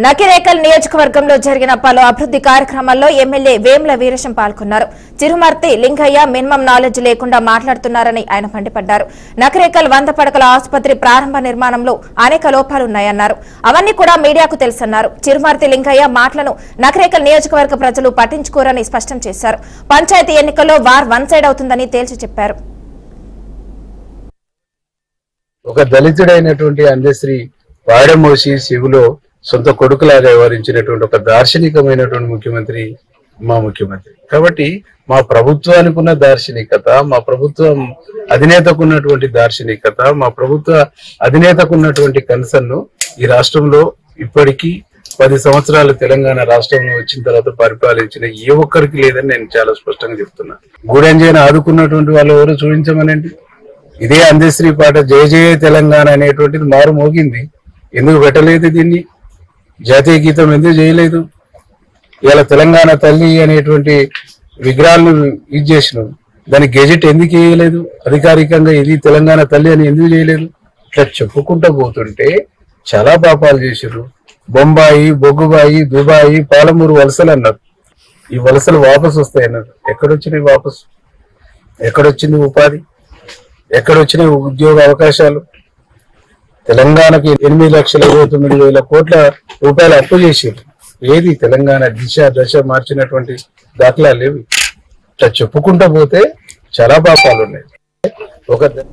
నకిరేకల్ నియోజకవర్గంలో జరిగిన పలు అభివృద్ధి కార్యక్రమాల్లో ఎమ్మెల్యే వేముల వీరేశం పాల్గొన్నారు. చిరుమర్తి లింగయ్య మినిమం నాలెడ్జ్ లేకుండా మాట్లాడుతున్నారని ఆయన మండిపడ్డారు. నకిరేకల్ 100 పడకల ఆసుపత్రి ప్రారంభ నిర్మాణంలో అనేక లోపాలున్నాయన్నారు. అవన్నీ కూడా మీడియాకు తెలుసన్నారు. చిరుమర్తి లింగయ్య మాటలను నకిరేకల్ నియోజకవర్గ ప్రజలు పట్టించుకోరని స్పష్టం చేశారు. పంచాయతీ ఎన్నికల్లో వార్ వన్ సైడ్ అవుతుందని తేల్చి చెప్పారు. ఒక దళితుడైనటువంటి అందశ్రీ వాడమోసి శివులో సొంత కొడుకులాగా వ్యవహరించినటువంటి ఒక దార్శనికమైనటువంటి ముఖ్యమంత్రి మా ముఖ్యమంత్రి. కాబట్టి మా ప్రభుత్వానికి ఉన్న దార్శనికత, మా ప్రభుత్వం అధినేతకు ఉన్నటువంటి దార్శనికత, మా ప్రభుత్వ అధినేతకు ఉన్నటువంటి కన్సర్న్ ఈ రాష్ట్రంలో ఇప్పటికీ 10 సంవత్సరాలు తెలంగాణ రాష్ట్రంలో వచ్చిన తర్వాత పరిపాలించిన ఏ ఒక్కరికి లేదని నేను చాలా స్పష్టంగా చెప్తున్నా. గూడెంజేని ఆదుకున్నటువంటి వాళ్ళు ఎవరు చూపించమనండి. ఇదే అందశ్రీ పాట జయ జయ తెలంగాణ అనేటువంటిది మారు మోగింది. ఎందుకు పెట్టలేదు? దీన్ని జాతీయ గీతం ఎందుకు చేయలేదు? ఇవాళ తెలంగాణ తల్లి అనేటువంటి విగ్రహాలను ఇది చేసినాం, దానికి గెజెట్ ఎందుకు చేయలేదు? అధికారికంగా ఇది తెలంగాణ తల్లి అని ఎందుకు చేయలేదు? ఇట్లా చెప్పుకుంటూ పోతుంటే చాలా పాపాలు చేశారు. బొంబాయి, బొగ్గుబాయి, దుబాయి, పాలమూరు వలసలు అన్నారు. ఈ వలసలు వాపసు వస్తాయన్నారు. ఎక్కడొచ్చినాయి వాపసు? ఎక్కడొచ్చింది ఉపాధి? ఎక్కడొచ్చినాయి ఉద్యోగ అవకాశాలు? తెలంగాణకి 8,29,000 కోట్ల రూపాయలు అప్పు చేసారు. ఏది తెలంగాణ దిశ దశ మార్చినటువంటి దాఖలాలు లేవు. ఇట్లా చెప్పుకుంటూ పోతే చాలా పాపాలు ఉన్నాయి. ఒక